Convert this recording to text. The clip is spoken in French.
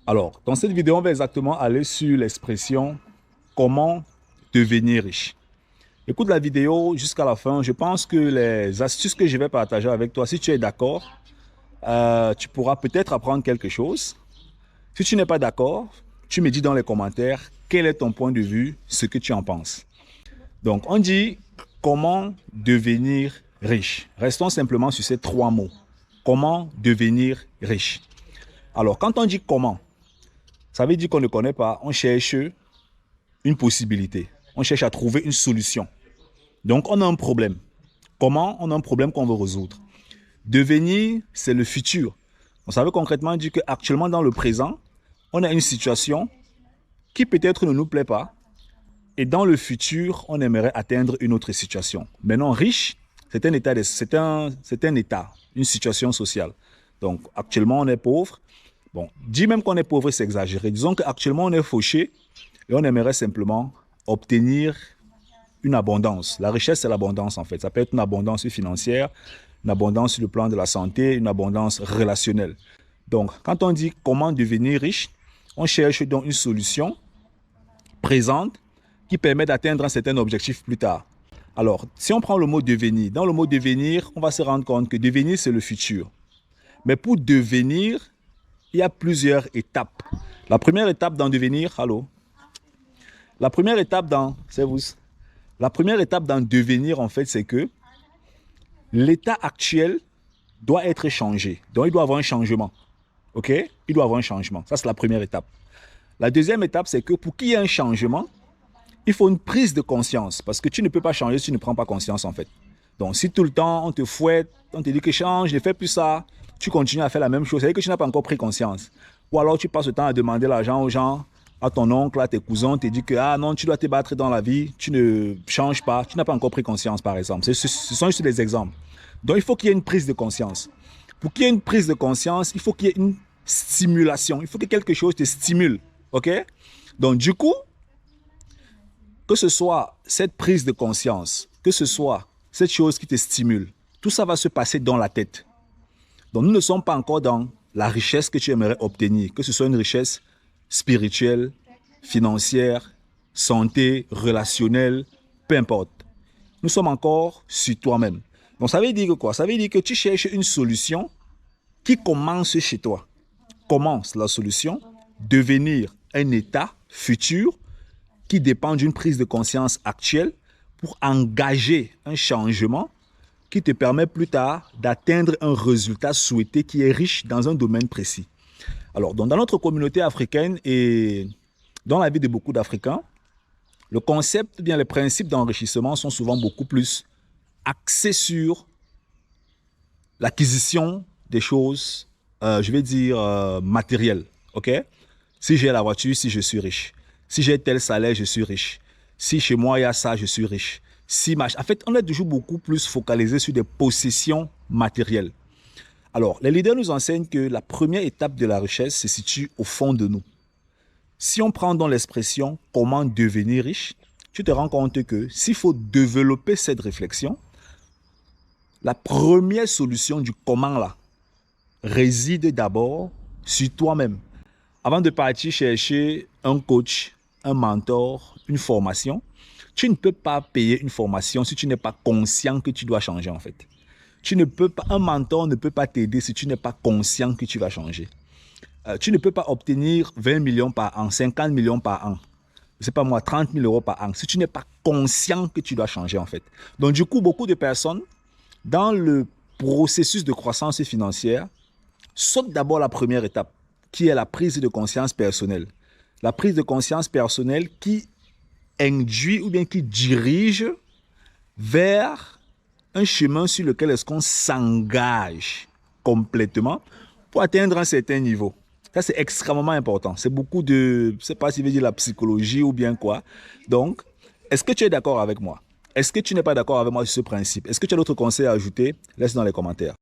Alors, dans cette vidéo, on va exactement aller sur l'expression comment devenir riche. Écoute la vidéo jusqu'à la fin. Je pense que les astuces que je vais partager avec toi, si tu es d'accord, tu pourras peut-être apprendre quelque chose. Si tu n'es pas d'accord, tu me dis dans les commentaires quel est ton point de vue, ce que tu en penses. Donc, on dit comment devenir riche. Restons simplement sur ces trois mots. Comment devenir riche. Alors, quand on dit comment, ça veut dire qu'on ne connaît pas, on cherche une possibilité. On cherche à trouver une solution. Donc, on a un problème. Comment? On a un problème qu'on veut résoudre. Devenir, c'est le futur. Donc, ça veut concrètement dire qu'actuellement, dans le présent, on a une situation qui peut-être ne nous plaît pas. Et dans le futur, on aimerait atteindre une autre situation. Maintenant, riche, c'est un état, une situation sociale. Donc, actuellement, on est pauvre. Bon, dire même qu'on est pauvre, c'est exagéré. Disons qu'actuellement, on est fauché et on aimerait simplement obtenir une abondance. La richesse, c'est l'abondance, en fait. Ça peut être une abondance financière, une abondance sur le plan de la santé, une abondance relationnelle. Donc, quand on dit comment devenir riche, on cherche donc une solution présente qui permet d'atteindre un certain objectif plus tard. Alors, si on prend le mot devenir, dans le mot devenir, on va se rendre compte que devenir, c'est le futur. Mais pour devenir, il y a plusieurs étapes. La première étape dans devenir, allô? La première étape dans, c'est vous. La première étape dans devenir, en fait, c'est que l'état actuel doit être changé. Donc, il doit y avoir un changement. OK? Il doit y avoir un changement. Ça, c'est la première étape. La deuxième étape, c'est que pour qu'il y ait un changement, il faut une prise de conscience. Parce que tu ne peux pas changer si tu ne prends pas conscience, en fait. Donc, si tout le temps, on te fouette, on te dit que change, ne fais plus ça, tu continues à faire la même chose, c'est-à-dire que tu n'as pas encore pris conscience. Ou alors, tu passes le temps à demander l'argent aux gens, à ton oncle, à tes cousins, te dit que ah non, tu dois te battre dans la vie, tu ne changes pas, tu n'as pas encore pris conscience, par exemple. Ce sont juste des exemples. Donc, il faut qu'il y ait une prise de conscience. Pour qu'il y ait une prise de conscience, il faut qu'il y ait une stimulation. Il faut que quelque chose te stimule. OK? Donc, du coup, que ce soit cette prise de conscience, que ce soit cette chose qui te stimule, tout ça va se passer dans la tête. Donc, nous ne sommes pas encore dans la richesse que tu aimerais obtenir, que ce soit une richesse spirituelle, financière, santé, relationnelle, peu importe. Nous sommes encore sur toi-même. Donc, ça veut dire que quoi? Ça veut dire que tu cherches une solution qui commence chez toi. Commence la solution, devenir un état futur qui dépend d'une prise de conscience actuelle pour engager un changement qui te permet plus tard d'atteindre un résultat souhaité qui est riche dans un domaine précis. Alors, dans notre communauté africaine et dans la vie de beaucoup d'Africains, le concept, bien les principes d'enrichissement sont souvent beaucoup plus axés sur l'acquisition des choses, je vais dire, matérielles. OK? Si j'ai la voiture, si je suis riche. Si j'ai tel salaire, je suis riche. Si chez moi, il y a ça, je suis riche. En fait, on est toujours beaucoup plus focalisé sur des possessions matérielles. Alors, les leaders nous enseignent que la première étape de la richesse se situe au fond de nous. Si on prend dans l'expression « comment devenir riche », tu te rends compte que s'il faut développer cette réflexion, la première solution du comment là réside d'abord sur toi-même. Avant de partir chercher un coach, un mentor, une formation, tu ne peux pas payer une formation si tu n'es pas conscient que tu dois changer en fait. Un mentor ne peut pas t'aider si tu n'es pas conscient que tu vas changer. Tu ne peux pas obtenir 20 millions par an, 50 millions par an, je sais pas moi, 30 000 euros par an, si tu n'es pas conscient que tu dois changer en fait. Donc du coup, beaucoup de personnes, dans le processus de croissance financière, sautent d'abord la première étape, qui est la prise de conscience personnelle. La prise de conscience personnelle qui induit ou bien qui dirige vers un chemin sur lequel est-ce qu'on s'engage complètement pour atteindre un certain niveau. Ça, c'est extrêmement important. C'est beaucoup de, je ne sais pas si je veux dire la psychologie ou bien quoi. Donc, est-ce que tu es d'accord avec moi? Est-ce que tu n'es pas d'accord avec moi sur ce principe? Est-ce que tu as d'autres conseils à ajouter? Laisse dans les commentaires.